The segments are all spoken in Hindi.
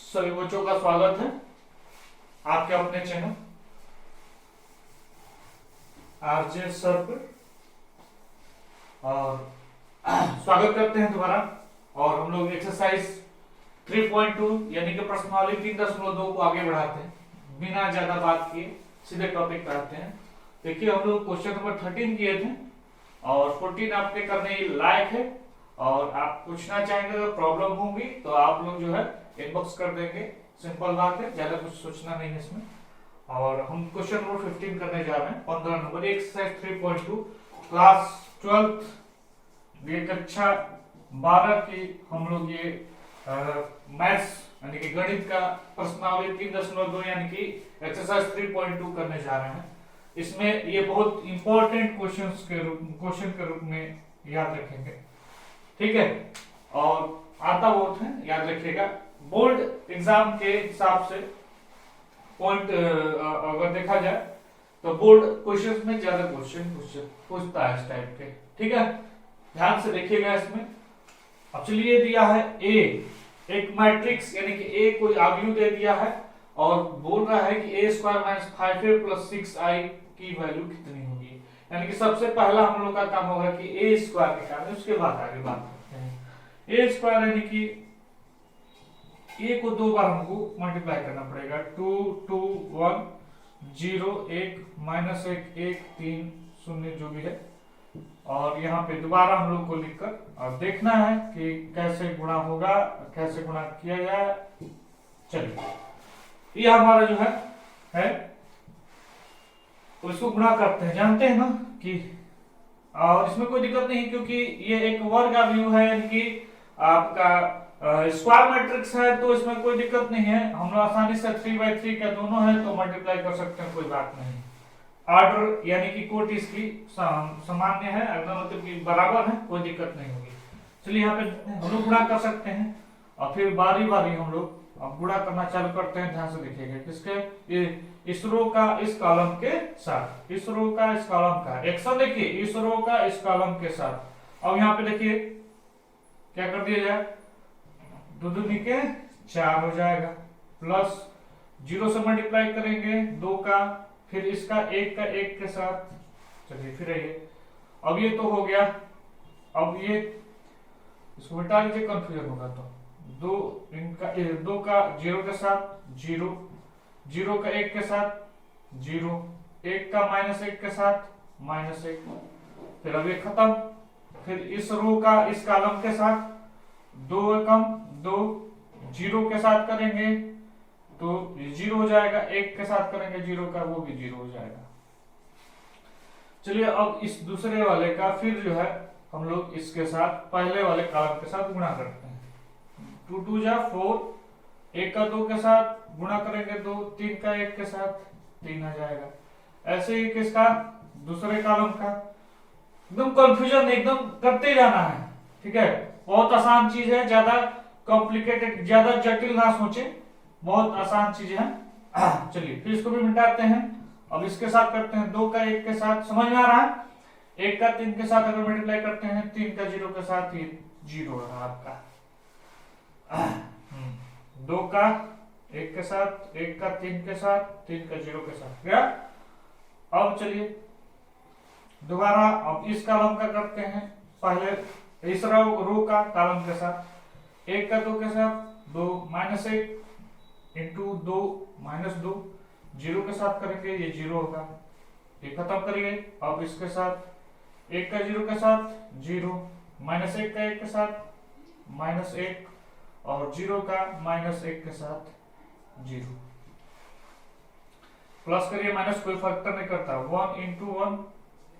सभी बच्चों का स्वागत है आपके अपने चैनल आरजे सर पर। और स्वागत करते हैं दोबारा। और हम लोग एक्सरसाइज 3.2 यानी कि प्रश्नावली 3.2 को आगे बढ़ाते हैं बिना ज्यादा बात किए, सीधे टॉपिक पे आते हैं। देखिए हम लोग क्वेश्चन नंबर 13 किए थे और 14 आपके करने लायक है। और आप पूछना चाहेंगे अगर प्रॉब्लम होगी तो आप लोग जो है इनबॉक्स कर देंगे, सिंपल बात है, ज्यादा कुछ सोचना नहीं है इसमें। और हम क्वेश्चन नंबर 15 करने जा रहे हैं, 15 नंबर एक्सरसाइज 3.2 क्लास 12 ये कक्षा 12 की हम लोग ये मैथ्स यानी कि गणित का प्रश्नावली 3.2 यानी कि एक्सरसाइज 3.2 करने जा रहे हैं। इसमें ये बहुत इंपॉर्टेंट क्वेश्चन के रूप में याद रखेंगे, ठीक है। और आता बहुत है, याद रखिएगा। बोर्ड एग्जाम के हिसाब से पॉइंट अगर देखा जाए तो बोर्ड क्वेश्चंस में ज्यादा क्वेश्चन पूछता है इस टाइप के, ठीक है। ध्यान से देखिएगा इसमें। अब चलिए दिया है ए, एक मैट्रिक्स यानी कि ए कोई आव्यूह दे दिया है और बोल रहा है कि a square minus 5a plus 6i की वैल्यू कितनी होगी। यानी कि सबसे पहला हम लोग का काम होगा कि ए स्क्वायर निकालें, उसके बाद आगे बात करते हैं। ए स्क्वायर यानी कि ए को दो बार हमको मल्टीप्लाई करना पड़ेगा। 2 2 1 0 1 माइनस 1 1 3 0 जो भी है। और यहाँ पे दोबारा हम लोग को लिखकर और देखना है कि कैसे गुणा होगा, कैसे गुणा किया जाए। चलिए ये हमारा जो है उसको गुणा करते हैं, जानते हैं ना कि। और इसमें कोई दिक्कत नहीं क्योंकि ये एक वर्ग आव्यूह है यानी कि आपका स्क्वायर मैट्रिक्स है, तो इसमें कोई दिक्कत नहीं है। हम लोग आसानी से 3/3 का दोनों है तो मल्टीप्लाई कर सकते हैं, कोई बात नहीं। ऑर्डर यानी कि कोटि इसकी सामान्य है, एकदम मतलब कि बराबर है, कोई दिक्कत नहीं होगी। चलिए यहाँ पे हम लोग गुणा कर सकते हैं और फिर बारी बारी हम लोग अब गुणा करना चालू करते हैं। ध्यान से देखिएगा किसके, इस रो का इस कॉलम के साथ, इस रो का इस कॉलम का एक्शन देखिए, इस रो का इस कॉलम के साथ। अब यहाँ पे देखिए क्या कर दिया जाए, 2 दूनी के 4 हो जाएगा, प्लस 0 से मल्टीप्लाई करेंगे 2 का, फिर इसका 1 का 1 के साथ। चलिए फिर ये अब ये तो हो गया। अब ये इसको मिटा लीजिए, कंफ्यूजन होगा तो 2 इनका 2 का 0 के साथ 0, 0 का 1 के साथ 0, 1 का -1 के साथ -1। फिर अब ये खत्म। फिर इस रो का इस कॉलम के साथ 2 एकम 2, 0 के साथ करेंगे तो 0 हो जाएगा, 1 के साथ करेंगे 0 का, वो भी 0 हो जाएगा। चलिए अब इस दूसरे वाले का फिर जो है हम लोग इसके साथ पहले वाले कॉलम के साथ गुणा करते हैं। 2 2 जा 4, 1 का 2 के साथ गुणा करेंगे 2, 3 का 1 के साथ 3 आ जाएगा। ऐसे ही किसका, दूसरे कॉलम का। एकदम कंफ्यूजन एकदम करते जाना है, ठीक है। बहुत आसान चीज है, ज्यादा कॉम्प्लिकेटेड, ज्यादा जटिल ना सोचे, बहुत आसान चीज है। चलिए फिर इसको भी मिटाते हैं। अब इसके साथ करते हैं 2 का 1 के साथ, समझ में आ रहा है। 1 का 3 के साथ अगर मल्टीप्लाई करते हैं 3 का 0 के साथ, ये 0 रहा आपका। 2 का 1 के साथ, 1 का 3 के साथ, 3 का 0 के साथ गया। अब चलिए दोबारा अब इस कॉलम का करते हैं, पहले इस रो का कॉलम के साथ 1 का 2 के साथ 2 -1 इंटू 2 -2, 0 के साथ करेंगे ये 0 होगा, ये खत्म करिए। अब इसके साथ 1 का 0 के साथ 0, -1 का 1 के साथ -1 और 0 का -1 के साथ 0। प्लस करिए माइनस कोई फर्क नहीं करता, 1 इंटू 1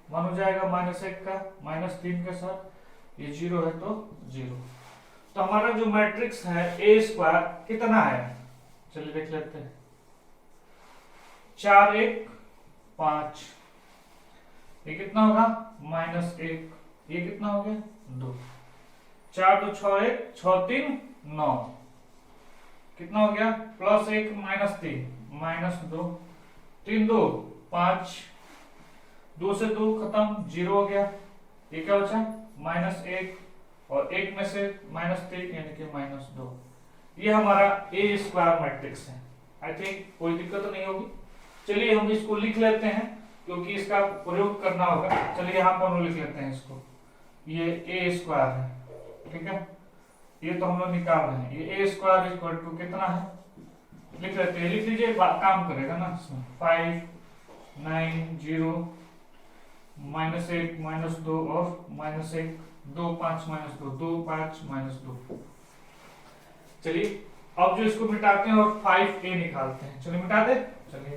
1 हो जाएगा, -1 का -3 के साथ ये 0 है तो 0। तो हमारा जो मैट्रिक्स है ए स्क्वायर कितना है, चलिए देख लेते हैं। 4 1 5, ये कितना होगा -1, ये कितना हो गया 2, 4 2 6 1 6 3 9, कितना हो गया +1 -3 -2, 3 2 5, 2 से 2 खत्म, 0 हो गया। ये क्या बचा -1 और 1 में से -3 यानी कि -2, ये हमारा ए स्क्वायर मैट्रिक्स है। आई थिंक कोई दिक्कत नहीं होगी। चलिए हम इसको लिख लेते हैं क्योंकि इसका प्रयोग करना होगा। चलिए यहाँ पर हम लिख लेते हैं इसको, ये ए स्क्वायर है, ठीक है। ये तो हम लोग निकाल रहे हैं, ये ए स्क्वायर इक्वल टू कितना है, लिख लेते हैं, लिख लीजिए, काम करेगा ना इसमें। 5 9 0 -1 -2 और -1 2 5 -2 2 5 -2। चलिए अब जो इसको मिटाते हैं और 5a निकालते हैं। चलिए मिटा दे, चलिए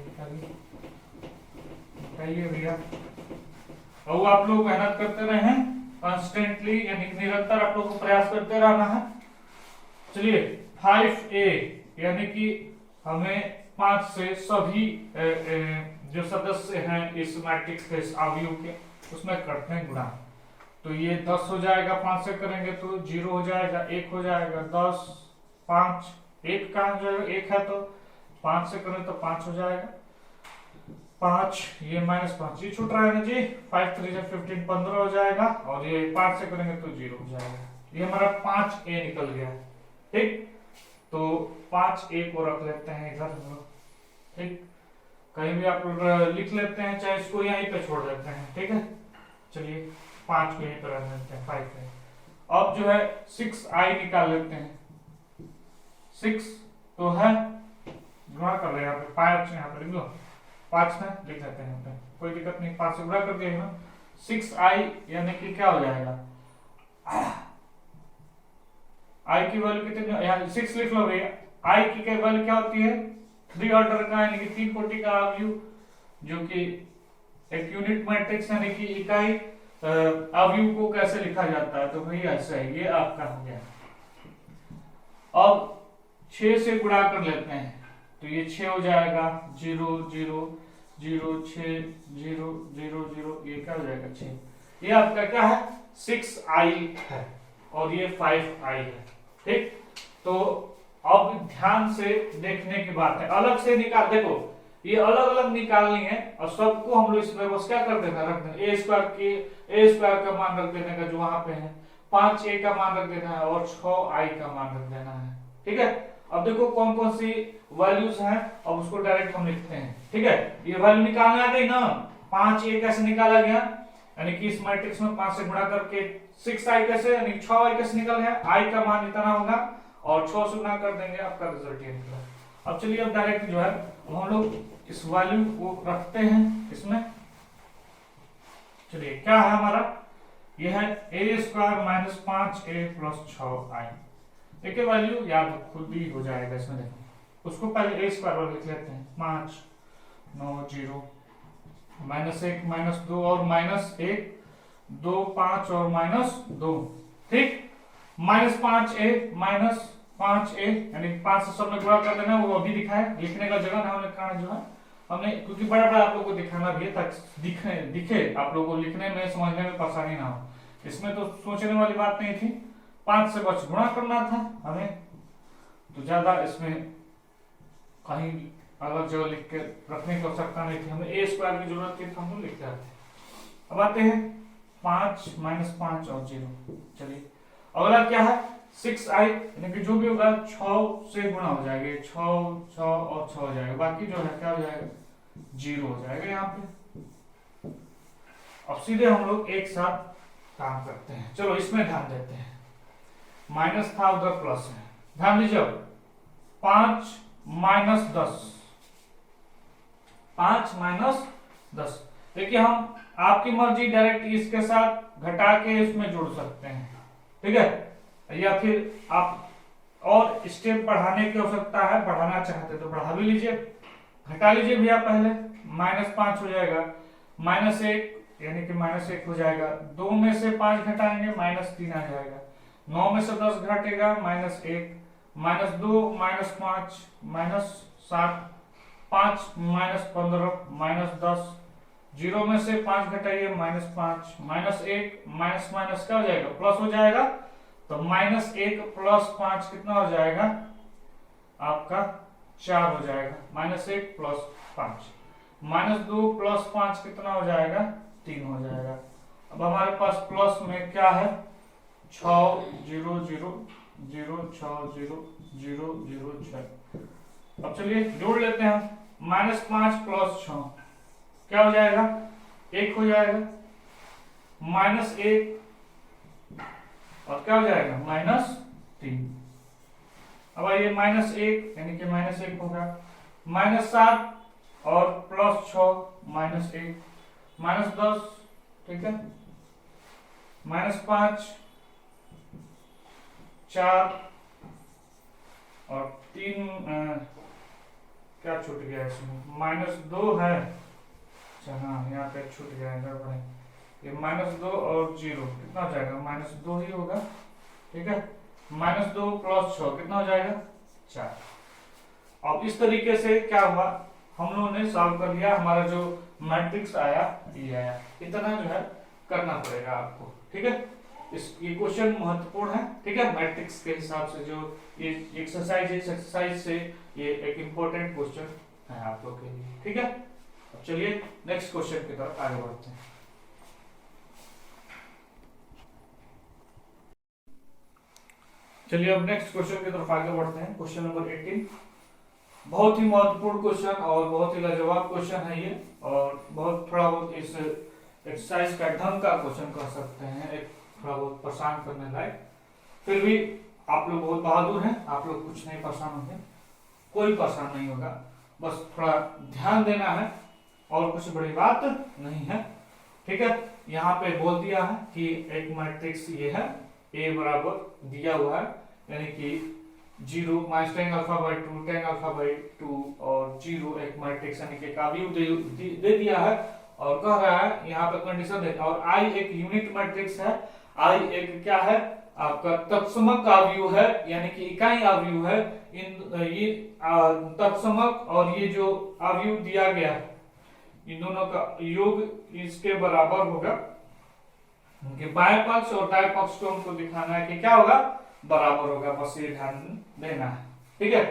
मिटाइए भैया। और आप लोग मेहनत करते रहे, कॉन्स्टेंटली यानी निरंतर आप लोग को प्रयास करते रहना है। चलिए 5a यानी कि हमें 5 से सभी जो सदस्य हैं इस मैट्रिक्स के, इस अवयव के, उसमें करते हैं गुणा। तो ये 10 हो जाएगा, 5 से करेंगे तो 0 हो जाएगा, 1 हो जाएगा, 10 5 1 कहाँ हो जाएगा, 1 है तो 5 से करें तो 5 हो जाएगा, 5 ये -5 ये छूट रहा है ना जी, 5 3 15 15 हो जाएगा, और ये 5 से करेंगे तो 0 हो जाएगा। ये हमारा 5a निकल गया, ठीक। तो 5a को रख लेते हैं इधर, ठीक। कहीं भी आप लिख लेते हैं, चाहे इसको यहीं पे छोड़ देते हैं, ठीक है। चलिए 5 को यहीं पे रख लेते हैं, 5 पे। अब जो है 6i निकाल लेते हैं। 6 तो है, गुणा कर रहे हैं यहाँ पे, 5 यहाँ पे लिख लो, 5 में लिख लेते हैं यहाँ पे, कोई दिक्कत नहीं, 5 से गुणा कर दिया ना। 6i यानी कि क्या हो जाएगा, i की वैल्यू कितनी, यहाँ 6 लिख लो भैया। i की वैल्यू क्या होती है, 3 ऑर्डर का यानी कि 3 कोटि का अवयव, जो कि एक यूनिट मैट्रिक्स यानी कि इकाई अवयव को कैसे लिखा जाता है, तो भैया ऐसा है, ये आपका हो गया। अब 6 से गुणा कर लेते हैं तो ये 6 हो जाएगा, 0 0 0 6 0 0 0, ये क्या हो जाएगा 6। ये आपका क्या है, 6i है, और ये 5i है, ठीक। तो अब ध्यान से देखने की बात है, अलग से निकाल, देखो ये अलग अलग निकालनी है, और सबको हम लोग इसमें बस क्या कर देना, रख देना, ए स्क्वायर का मान रख देने का जो वहां पे है, 5a का मान रख देना है, और 6i का मान रख देना है, ठीक है। अब देखो कौन कौन सी वैल्यूज हैं, अब उसको डायरेक्ट हम लिखते हैं, ठीक है। ये वैल्यू निकालने आ गई ना, 5a कैसे निकाला गया, यानी कि इस मैट्रिक्स में 5 से गुणा करके 6i कैसे, यानी 6i कैसे निकल गया, i का मान इतना होगा, और 6 से गुणा कर देंगे, आपका रिजल्ट ये निकला। अब चलिए अब डायरेक्ट जो है हम लोग इस वैल्यू को रखते हैं इसमें। चलिए क्या है हमारा, ये है a स्क्वायर -5a + 6i। देखिए वैल्यू याद खुद ही हो जाएगा इसमें, देखो उसको पहले a स्क्वायर लिख लेते हैं, 5 9 0 -1 -2 और -1 2 5 और -2, ठीक। -5a यानी 5 से सब में गुणा कर देना, वो अभी दिखा है, लिखने का जगह ना होने के कारण जो है हमने, क्योंकि बड़ा बड़ा आप लोगों को दिखाना भी है ताकि दिखे आप लोगों को, लिखने में समझने में परेशानी ना हो। इसमें तो सोचने वाली बात नहीं थी, 5 से बस गुणा करना था हमें, तो ज्यादा इसमें कहीं अलग जगह लिख के रखने की आवश्यकता नहीं थी, हमें ए स्क्वायर की जरूरत थी तो हम लोग लिखते थे। अब आते हैं 5 -5 और 0। चलिए अगला क्या है, 6i यानी कि जो भी होगा 6 से गुणा हो जाएगा, 6 6 और 6 हो जाएगा, बाकी जो है क्या हो जाएगा, 0 हो जाएगा यहाँ पे। अब सीधे हम लोग एक साथ काम करते हैं, चलो इसमें ध्यान देते हैं, माइनस था उधर प्लस है, ध्यान दीजिए। 5 -10, 5 -10, देखिए हम आपकी मर्जी डायरेक्ट इसके साथ घटा के इसमें जोड़ सकते हैं, ठीक है, या फिर आप और स्टेप बढ़ाने की आवश्यकता है, बढ़ाना चाहते तो बढ़ा भी लीजिए, घटा लीजिए भैया। पहले -5 हो जाएगा, -1 यानी कि -1 हो जाएगा, 2 में से 5 घटाएंगे -3 आ जाएगा, 9 में से 10 घटेगा -1, -2 -5 -7, 5 -15 -10, 0 में से 5 घटाइए -5, -1 माइनस क्या हो जाएगा, प्लस हो जाएगा, तो -1 + 5 कितना हो जाएगा आपका 4 हो जाएगा, -1 + 5, -2 + 5 कितना हो जाएगा 3 हो जाएगा। अब हमारे पास प्लस में क्या है, 6 0 0 0.00006। अब चलिए जोड़ लेते हैं। -5 + 6 क्या हो जाएगा? 1 हो जाएगा। -1 और क्या हो जाएगा? -3। अब आइए -1 यानी कि -1 होगा। -7 और +6 -1 -10, ठीक है। -5 4 और 3 क्या छूट गया इसमें? -2 है। अच्छा हाँ, यहाँ पे छूट गया है, गड़बड़ है। ये -2 और 0 कितना हो जाएगा? -2 ही होगा, ठीक है। -2 + 6 कितना हो जाएगा? 4। अब इस तरीके से क्या हुआ, हम लोगों ने सॉल्व कर लिया। हमारा जो मैट्रिक्स आया ये आया। इतना जो है करना पड़ेगा आपको, ठीक है। ये क्वेश्चन महत्वपूर्ण है, ठीक है। मैट्रिक्स के हिसाब से जो ये एक्सरसाइज है, इस एक्सरसाइज से ये एक इम्पोर्टेंट क्वेश्चन है आप लोग के लिए, ठीक है। अब चलिए नेक्स्ट क्वेश्चन की तरफ आगे बढ़ते हैं। चलिए अब नेक्स्ट क्वेश्चन की तरफ आगे बढ़ते हैं। क्वेश्चन नंबर 18 बहुत ही महत्वपूर्ण क्वेश्चन और बहुत ही लाजवाब क्वेश्चन है ये, और बहुत थोड़ा बहुत इस एक्सरसाइज का ढंग का क्वेश्चन कह सकते हैं, एक थोड़ा बहुत परेशान करने लायक। फिर भी आप लोग बहुत बहादुर हैं, आप लोग कुछ नहीं परेशान होंगे, कोई परेशान नहीं होगा। बस थोड़ा ध्यान देना है और कुछ बड़ी बात नहीं है, ठीक है। यहाँ पे बोल दिया है कि एक मैट्रिक्स ये है, A बराबर दिया हुआ है, यानी कि 0 -tan α/2 tan α/2 और 0 एक मैट्रिक्स यानी कि काव्य दे दिया है, और कह रहा है यहाँ पे कंडीशन है। और I एक यूनिट मैट्रिक्स है। I एक क्या है? आपका तत्समक आव्यूह है, यानी कि इकाई आव्यूह है। ये तत्समक और ये जो आव्यूह दिया गया है, इन दोनों का योग इसके बराबर होगा। उनके बाएं पक्ष और दाएं पक्ष को हमको दिखाना है कि क्या होगा? बराबर होगा। बस ये ध्यान देना है, ठीक है।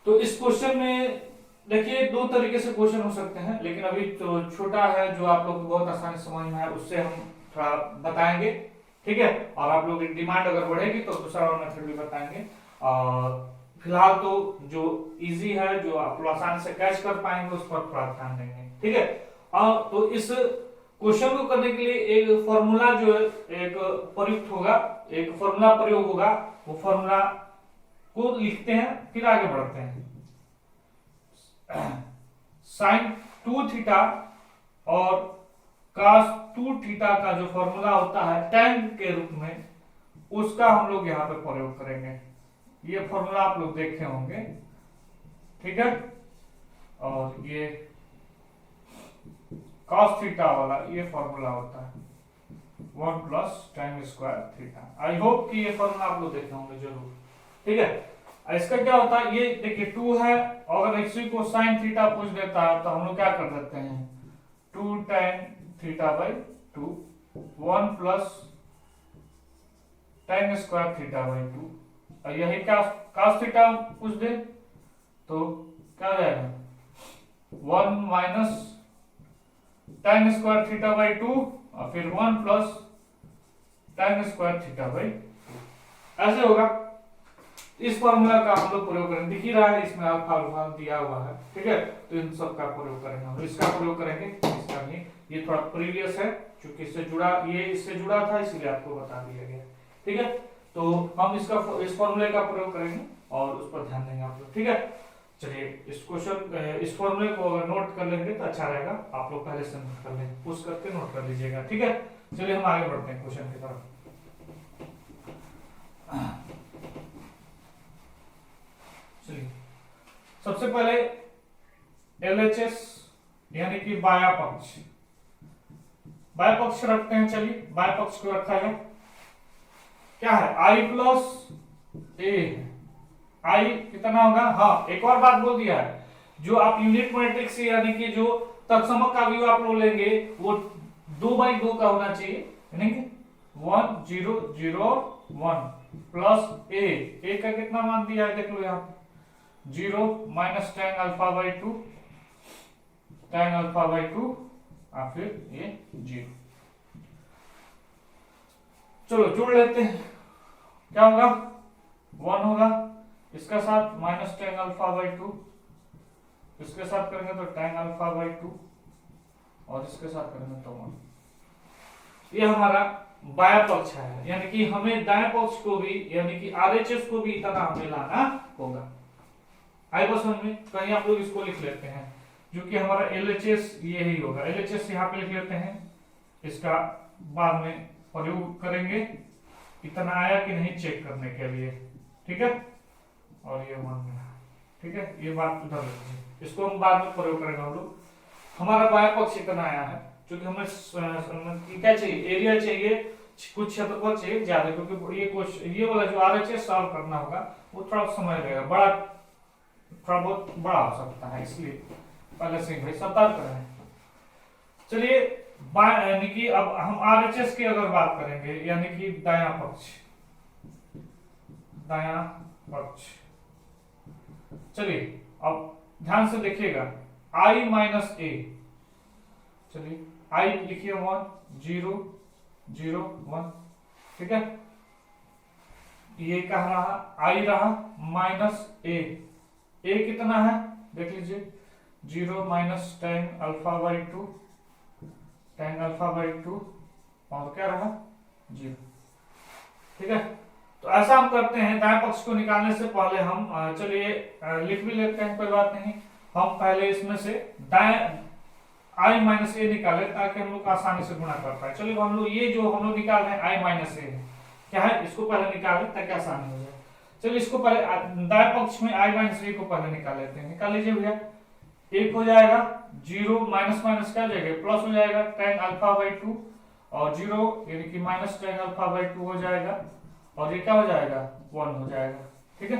तो इस क्वेश्चन में देखिए दो तरीके से क्वेश्चन हो सकते हैं, लेकिन अभी तो छोटा है जो आप लोग को बहुत आसानी से समझ में है, उससे हम थोड़ा बताएंगे, ठीक है। और आप लोग की डिमांड अगर बढ़ेगी तो दूसरा मेथड भी बताएंगे। और फिलहाल तो जो इजी है, जो आप लोग आसानी से कैच कर पाएंगे, उस पर थोड़ा ध्यान देंगे, ठीक है। और तो इस क्वेश्चन को करने के लिए एक फॉर्मूला जो है एक प्रयुक्त होगा, एक फॉर्मूला प्रयोग होगा। वो फॉर्मूला को लिखते हैं, फिर आगे बढ़ते हैं। sin 2 थीटा और cos 2 थीटा का जो फॉर्मूला होता है tan के रूप में, उसका हम लोग यहाँ पे प्रयोग करेंगे। ये फॉर्मूला आप लोग देखे होंगे, ठीक है। और ये cos थीटा वाला ये फॉर्मूला होता है 1 + tan square theta. I hope कि ये फॉर्मूला आप लोग देखे होंगे जरूर, ठीक है। इसका क्या होता है, ये देखिए 2 है, अगर इसी को sin थीटा पूछ देता है तो हम लोग क्या कर देते हैं? 2 tan θ/2 1 + tan स्क्वायर θ/2। और यही क्या cos थीटा पूछ दे तो क्या हो जाएगा? 1 - tan स्क्वायर θ/2 और फिर 1 + tan स्क्वायर θ/2 ऐसे होगा। इस फॉर्मूला का हम लोग प्रयोग करेंगे, दिख ही रहा है इसमें अल्फा दिया हुआ है, ठीक है। तो इन सब का प्रयोग करेंगे हम, इसका प्रयोग करेंगे, इसका नहीं। ये थोड़ा प्रीवियस है, क्योंकि इससे जुड़ा, ये इससे जुड़ा था, इसलिए आपको बता दिया गया, ठीक है। तो हम इस फॉर्मूले का प्रयोग करेंगे और उस पर ध्यान देंगे आप लोग, ठीक है। चलिए इस क्वेश्चन इस फॉर्मूले को अगर नोट कर लेंगे तो अच्छा रहेगा। आप लोग पहले से नोट कर लें, पुश करके नोट कर लीजिएगा, ठीक है। चलिए हम आगे बढ़ते हैं क्वेश्चन की तरफ। सबसे पहले LHS यानी कि बाया पक्ष रखते हैं। चलिए बाया पक्ष को रखा गया, क्या है? I + A। I कितना होगा? हाँ, एक और बात बोल दिया है, जो आप यूनिट मैट्रिक्स यानी कि जो तत्समक का व्यू आप लोग लेंगे वो 2/2 का होना चाहिए, यानी कि 1 0 0 1 + A का कितना मान दिया है देख लो यहाँ पे 0 - tan α/2 tan α/2 और फिर ये 0। चलो जोड़ लेते हैं। क्या होगा 1 होगा, इसके साथ minus tan alpha by two, इसके साथ करेंगे तो टेन अल्फा बाई टू, और इसके साथ करेंगे तो 1। ये हमारा बाया पक्ष है, यानी कि हमें दाएं पक्ष को भी यानी कि आरएचएस को भी इतना हमें लाना होगा। आई बस में कहीं आप लोग इसको लिख लेते हैं, जो कि हमारा एलएचएस ये ही होगा। एलएचएस यहाँ पे लिख लेते हैं, इसका बाद में प्रयोग करेंगे इतना आया कि नहीं चेक करने के लिए, ठीक है। और ये 1 मिला, ठीक है, ये बात उधर रखिए, इसको हम बाद में प्रयोग करेंगे हम लोग। हमारा बाया पक्ष इतना आया है, क्योंकि हमें क्या चाहिए, एरिया चाहिए, कुछ क्षेत्रफल चाहिए ज्यादा, क्योंकि ये वाला जो आरएचएस सॉल्व करना होगा वो थोड़ा समय लगेगा, थोड़ा बहुत बड़ा हो सकता है, इसलिए पहले से भाई सतर्क रहें। चलिए यानी कि अब हम आरएचएस की अगर बात करेंगे, यानी कि दायां पक्ष, चलिए अब ध्यान से देखिएगा, i माइनस ए, चलिए i लिखिए 1 0 0 1, ठीक है। ये कहा रहा i रहा माइनस ए कितना है देख लीजिए, 0 minus tan alpha by two, tan alpha by two, और क्या रहा 0, ठीक है। तो ऐसा हम करते हैं, दाएं पक्ष को निकालने से पहले हम चलिए लिख भी लेते हैं, कोई बात नहीं। हम पहले इसमें से दाएं i माइनस ए निकाले ताकि हम लोग आसानी से गुणा कर पाए। चलिए हम लोग ये जो हम लोग निकाल रहे हैं i माइनस ए क्या है, इसको पहले निकाले ताकि आसानी हो जाए। चलिए इसको पहले दाएं पक्ष में i माइनस ए को पहले निकाल लेते हैं, निकाल लीजिए भैया। एक हो जाएगा 0 माइनस माइनस क्या हो जाएगा, प्लस हो जाएगा टेन अल्फा बाई टू, और 0 यानी कि minus tan alpha by two हो जाएगा, और ये क्या हो जाएगा 1 हो जाएगा, ठीक है।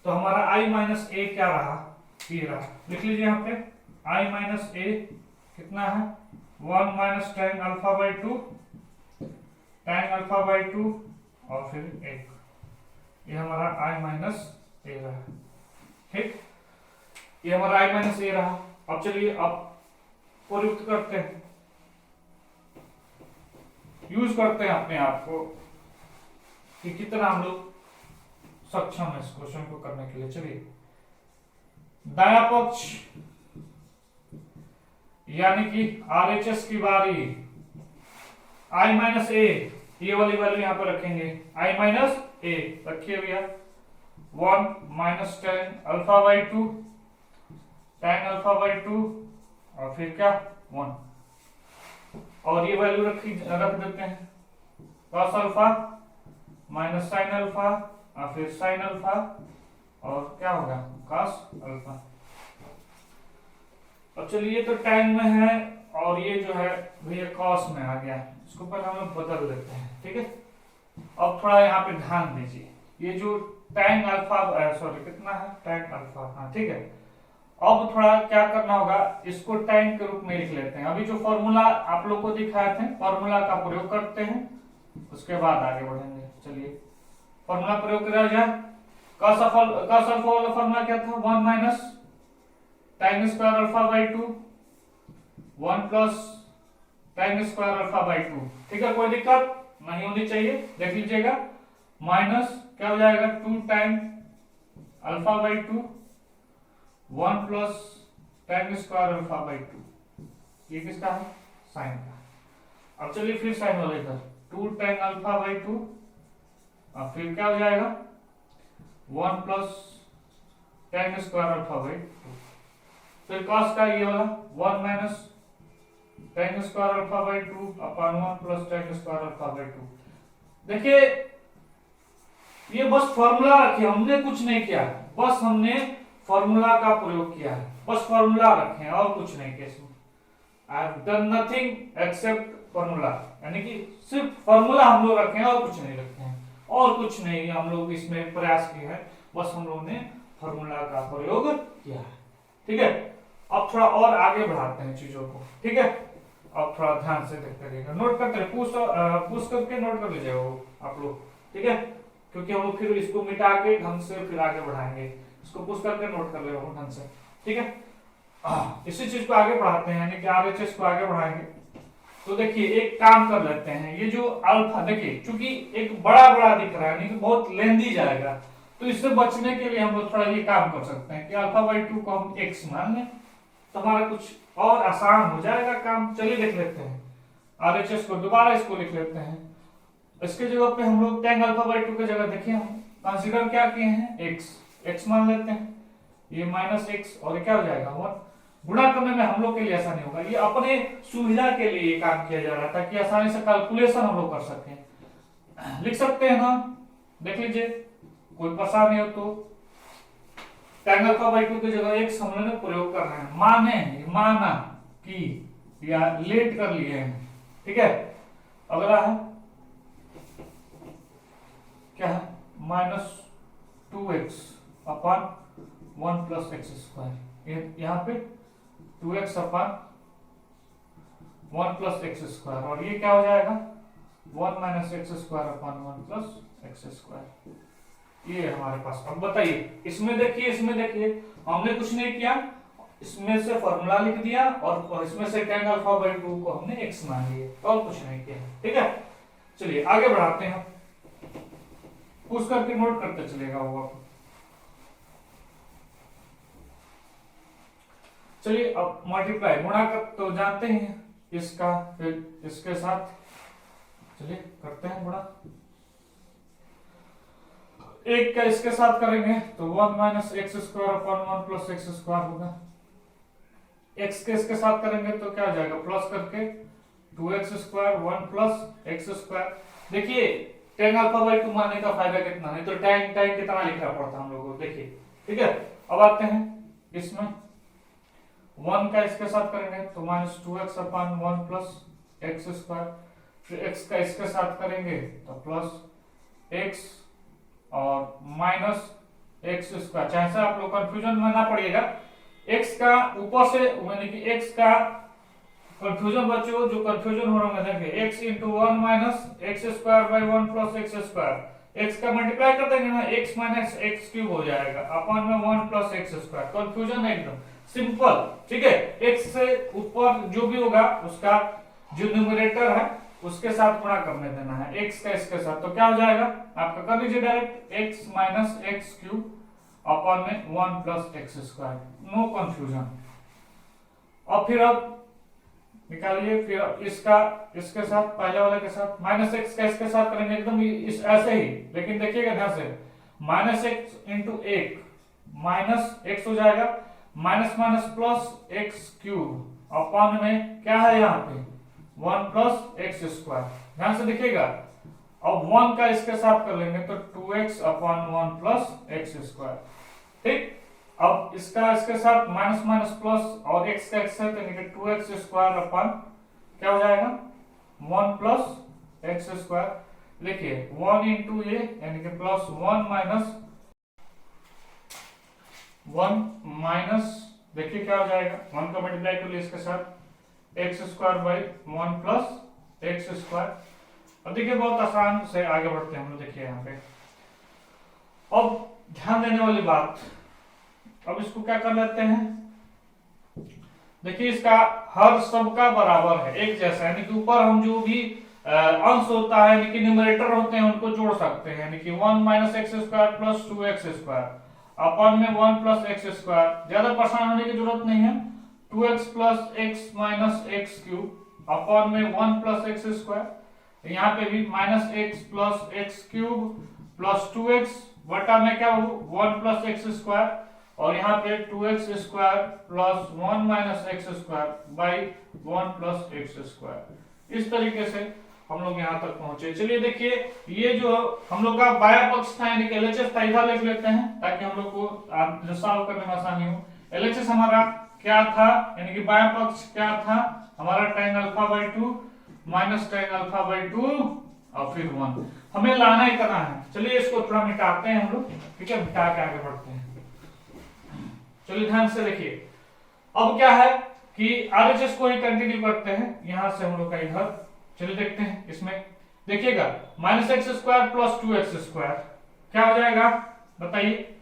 तो हमारा i माइनस ए क्या रहा, ये रहा, लिख लीजिए यहाँ पे i माइनस ए कितना है 1 minus tan alpha by two, tan alpha by two, और फिर 1, ये हमारा i माइनस ए रहा, ठीक, ये हमारा i माइनस ए रहा। अब चलिए अब प्रयुक्त करते हैं, यूज करते हैं अपने आप को कि कितना हम लोग सक्षम है इस क्वेश्चन को करने के लिए। चलिए दायां पक्ष यानी कि आरएचएस की बारी, i माइनस ए, ये वाली वैल्यू यहां पर रखेंगे, i माइनस ए रखिए भैया, 1 minus tan alpha by two, tan alpha by two, और फिर क्या 1, और ये वैल्यू रख देते हैं cos alpha minus sine alpha, और फिर साइन अल्फा, और क्या होगा cos अल्फा। अब चलिए तो tan में है, और ये जो है भैया cos में आ गया, इसको पहले हम लोग बदल लेते हैं, ठीक है। अब थोड़ा यहाँ पे ध्यान दीजिए, ये जो tan अल्फा सॉरी कितना है tan अल्फा, हाँ ठीक है। अब थोड़ा क्या करना होगा, इसको tan के रूप में लिख लेते हैं। अभी जो फॉर्मूला आप लोग को दिखाए थे, फॉर्मूला का प्रयोग करते हैं, उसके बाद आगे बढ़ेंगे। चलिए फॉर्मूला प्रयोग करा जाए, cos अल्फा वाला फॉर्मूला क्या था, 1 minus tan square alpha by two, 1 plus tan square alpha by two, ठीक है, कोई दिक्कत नहीं होनी चाहिए, देख लीजिएगा। माइनस क्या हो जाएगा 2 tan alpha by two, 1 plus tan square alpha by two, ये किसका है साइन का। अब चलिए फिर साइन वाले इधर 2 tan अल्फा बाई टू, और फिर क्या हो जाएगा 1 plus tan square alpha by two, फिर cos का ये वाला 1 minus tan square alpha by two upon 1 plus tan square alpha by two. देखिए ये बस फॉर्मूला रखे, हमने कुछ नहीं किया, बस हमने फॉर्मूला का प्रयोग किया है, बस फॉर्मूला रखे और कुछ नहीं किया इसमें। I have done nothing accept formula, यानी कि सिर्फ फॉर्मूला हम लोग रखे हैं और कुछ नहीं रखे हैं, और कुछ नहीं हम लोग इसमें प्रयास किया है, बस हम लोगों ने फॉर्मूला का प्रयोग किया है, ठीक है। अब थोड़ा और आगे बढ़ाते हैं चीजों को, ठीक है। अब थोड़ा ध्यान से देखते रहिएगा, नोट करते रहिए, पुश करके नोट कर लीजिएगा वो आप लोग, ठीक है, क्योंकि हम लोग फिर इसको मिटा के ढंग से फिर आगे बढ़ाएंगे, इसको पुश करके नोट कर लेगा ढंग से, ठीक है। इसी चीज को आगे बढ़ाते हैं, यानी कि आरएचएस को आगे बढ़ाएंगे। तो देखिए एक काम कर लेते हैं, ये जो अल्फा देखिए चूंकि एक बड़ा बड़ा दिख रहा है नहीं तो बहुत लेंदी जाएगा, तो इससे बचने के लिए हम लोग थोड़ा ये काम कर सकते हैं कि अल्फा बाई 2 को हम x मान लें, तो हमारा कुछ और आसान हो जाएगा काम। चलिए देख लेते हैं, RHS को दोबारा इसको लिख लेते हैं। इसके जगह पे हम लोग tan अल्फा बाई 2 की जगह देखिए हम कंसीडर क्या किए हैं, x मान लेते हैं, ये माइनस x और क्या हो जाएगा 1। गुणा करने में हम लोग के लिए आसानी होगा, ये अपने सुविधा के लिए ये काम किया जा रहा था कि आसानी से कैलकुलेशन हम लोग कर सकें। लिख सकते हैं ना, देख लीजिए कोई परेशानी हो तो tan अल्फा बाई 2 की जगह x हम लोगों ने प्रयोग कर रहे हैं, माना कि या लेट कर लिए हैं, ठीक है। अगला है क्या है, माइनस 2x अपन 1 प्लस एक्स स्क्वायर, यहाँ पे 2x अपन 1 प्लस एक्स स्क्वायर, और ये क्या हो जाएगा 1 minus x square upon 1 plus x square, ये हमारे पास। अब बताइए इसमें देखिए हमने कुछ नहीं किया, इसमें से फॉर्मूला लिख दिया और इसमें से tan अल्फा बाई 2 को हमने x मान लिया, और कुछ नहीं किया, ठीक है। चलिए आगे बढ़ाते हैं, पूछ करके नोट करते चलेगा वो। चलिए अब मल्टीप्लाई गुणा कर तो जानते हैं इसका, फिर इसके साथ चलिए करते हैं गुणा। एक का इसके साथ करेंगे तो 1 minus x square upon 1 plus x square होगा, x के इसके साथ करेंगे तो क्या हो जाएगा प्लस करके 2x square 1 plus x square. देखिए tan अल्फा बाई 2 मानने का फायदा कितना, नहीं तो tan कितना लिखना पड़ता हम लोगों को, देखिए ठीक है। अब आते हैं इसमें 1 का इसके साथ करेंगे तो माइनस 2x अपन 1 प्लस एक्स स्क्वायर, फिर x का इसके साथ करेंगे तो प्लस x और माइनस एक्स स्क्वायर। चाहे से आप लोग कंफ्यूजन में ना पड़िएगा, x का ऊपर से यानी कि x का कंफ्यूजन बच्चों जो कंफ्यूजन हो रहा है देखिए x into 1 minus x square by 1 plus x square, x का मल्टीप्लाई कर देंगे ना x माइनस एक्स क्यूब हो जाएगा अपन में 1 प्लस एक्स स्क्वायर। कंफ्यूजन एकदम सिंपल, ठीक है। x से ऊपर जो भी होगा उसका जो न्यूमरेटर है उसके साथ गुणा करने देना है x का इसके साथ, तो क्या हो जाएगा आपका, कर लीजिए direct x minus x cube अपन में 1 plus x square, no confusion. और फिर अब निकालिए, फिर इसका इसके साथ पहले वाले के साथ माइनस एक्स का इसके साथ करेंगे एकदम इस ऐसे ही, लेकिन देखिएगा ध्यान से माइनस एक्स इंटू एक माइनस एक्स हो जाएगा, minus minus plus x cube अपन में क्या है यहाँ पे 1 प्लस एक्स स्क्वायर। ध्यान से देखिएगा, अब 1 का इसके साथ कर लेंगे तो 2x अपन 1 प्लस एक्स स्क्वायर, ठीक। अब इसका इसके साथ माइनस माइनस प्लस और x का x यानी कि 2x स्क्वायर अपन क्या हो जाएगा 1 प्लस एक्स स्क्वायर। लिखिए 1 इंटू ये यानी कि प्लस 1 माइनस देखिए क्या हो जाएगा 1 का मल्टीप्लाई कर लिया इसके साथ x square by 1 plus x square. अब देखिए बहुत आसान से आगे बढ़ते हैं हम लोग, देखिए यहाँ पे अब ध्यान देने वाली बात, अब इसको क्या कर लेते हैं, देखिए इसका हर सबका बराबर है एक जैसा, यानी कि ऊपर हम जो भी अंश होता है यानी कि न्यूमरेटर होते हैं उनको जोड़ सकते हैं, यानी कि 1 minus x square plus 2x square upon में 1 प्लस एक्स स्क्वायर। ज्यादा परेशान होने की जरूरत नहीं है, 2x plus x minus x cube अपन में 1 प्लस एक्स स्क्वायर, यहाँ पे भी minus x plus x cube plus 2x बटा में क्या हो 1 प्लस एक्स स्क्वायर, और यहाँ पे 2x square plus 1 minus x square by 1 plus x square. इस तरीके से हम लोग यहाँ तक पहुंचे। चलिए देखिए ये जो हम लोग का बाया पक्ष था यानी कि LHS था, इधर लिख लेते हैं ताकि हम लोग को सॉल्व करने में आसानी हो। LHS हमारा क्या था, यानी कि बाया पक्ष क्या था हमारा tan alpha by 2 minus tan alpha by 2 और फिर 1 हमें लाना इतना है। चलिए इसको थोड़ा मिटाते हैं हम लोग, ठीक है, मिटा के आगे बढ़ते हैं। चलिए ध्यान से देखिए, अब क्या है कि RHS को ही कंटिन्यू करते हैं यहां से हम लोग का इधर। चलिए देखते हैं इसमें, देखिएगा minus x square plus 2x square क्या हो जाएगा बताइए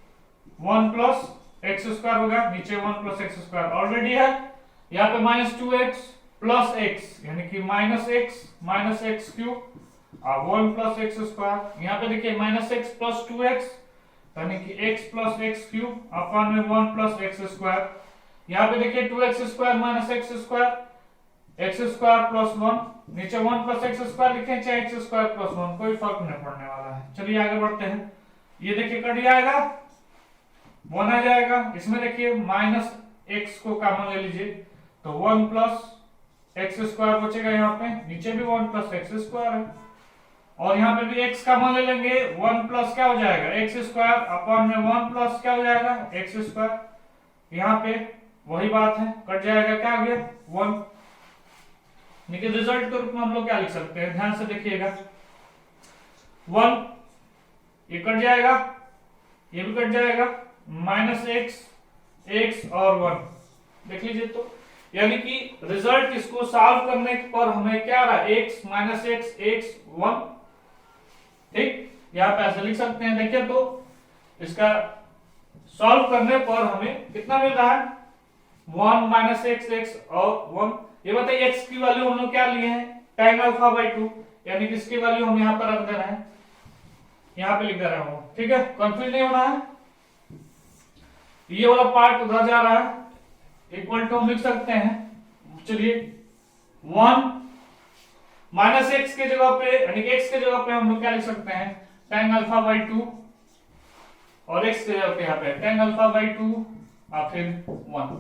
1 प्लस एक्स स्क्वायर होगा, नीचे 1 प्लस एक्स स्क्वायर ऑलरेडी है, यहाँ पे माइनस 2x प्लस एक्स यानी कि माइनस एक्स क्यूब और 1 प्लस एक्स स्क्वायर। यहाँ पे देखिए माइनस एक्स प्लस 2x यानी कि x plus x cube upon में 1 प्लस एक्स स्क्वायर। यहाँ पे देखिए 2x square minus x square plus 1, नीचे 1 प्लस एक्स स्क्वायर लिखे चाहे एक्स स्क्वायर प्लस 1, कोई फर्क नहीं पड़ने वाला है। चलिए आगे बढ़ते हैं। ये देखिए कट जाएगा 1 आ जाएगा, इसमें देखिए माइनस एक्स को कॉमन ले लीजिए तो 1 प्लस एक्स स्क्वायर बचेगा, यहाँ पे नीचे भी 1 प्लस एक्स स्क्वायर है और यहाँ पे भी x कॉमन ले लेंगे 1 प्लस क्या हो जाएगा एक्स स्क्वायर अपॉन में 1 प्लस क्या हो जाएगा एक्स स्क्वायर। यहाँ पे वही बात है, कट जाएगा, क्या आ गया 1। देखिए रिजल्ट के रूप में हम लोग क्या लिख सकते हैं, ध्यान से देखिएगा 1 ये कट जाएगा, ये भी कट जाएगा, माइनस एक्स और 1 देख लीजिए। तो यानी कि रिजल्ट इसको सॉल्व करने पर हमें क्या रहा x माइनस एक्स 1, ठीक, यहाँ पे ऐसे लिख सकते हैं। देखिए तो इसका सॉल्व करने पर हमें कितना मिल रहा है 1 माइनस एक्स और 1। ये बताइए x की वैल्यू हम लोग क्या लिए हैं tan अल्फा बाई 2, यानी कि इसकी वैल्यू हम यहाँ पर रख दे रहे हैं, यहाँ पे लिख दे रहे हैं, ठीक है, कंफ्यूज नहीं होना है। ये वाला पार्ट उधर जा रहा है, इक्वल टू हम लिख सकते हैं। चलिए 1 माइनस एक्स के जगह पे यानी कि x के जगह पे हम लोग क्या लिख सकते हैं tan अल्फा बाई 2 और x के जगह पे यहाँ पे tan अल्फा बाई 2 और फिर 1।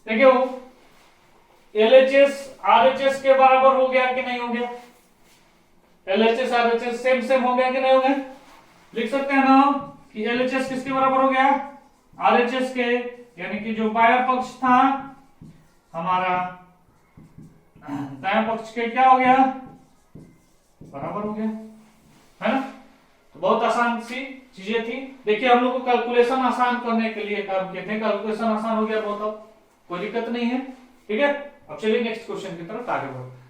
देखिए वो LHS RHS के बराबर हो गया कि नहीं हो गया, LHS RHS सेम हो गया कि नहीं हो गया, लिख सकते हैं ना कि LHS किसके बराबर हो गया RHS के, यानी कि जो बाया पक्ष था हमारा दाया पक्ष के क्या हो गया बराबर हो गया, है ना। तो बहुत आसान सी चीजें थी। देखिए हम लोग को कैलकुलेशन आसान करने के लिए काम किए थे, कैलकुलेशन आसान हो गया बहुत, अब कोई दिक्कत नहीं है, ठीक है। अब चलिए नेक्स्ट क्वेश्चन की तरफ आगे बढ़ते हैं।